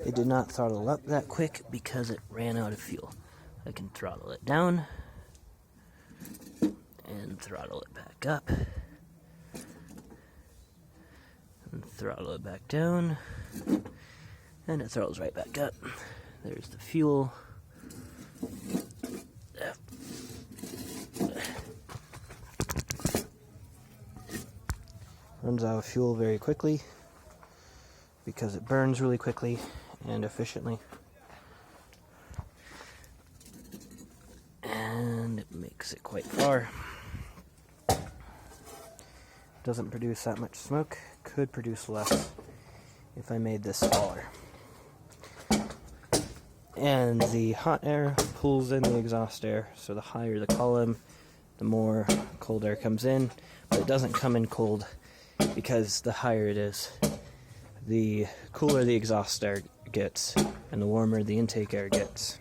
It did not throttle up that quick because it ran out of fuel. I can throttle it down and throttle it back up and throttle it back down, and it throttles right back up. There's the fuel. Runs out of fuel very quickly because it burns really quickly and efficiently. And it makes it quite far. Doesn't produce that much smoke. Could produce less if I made this smaller. And the hot air pulls in the exhaust air, so the higher the column, the more cold air comes in, but it doesn't come in cold because the higher it is, the cooler the exhaust air gets, and the warmer the intake air gets.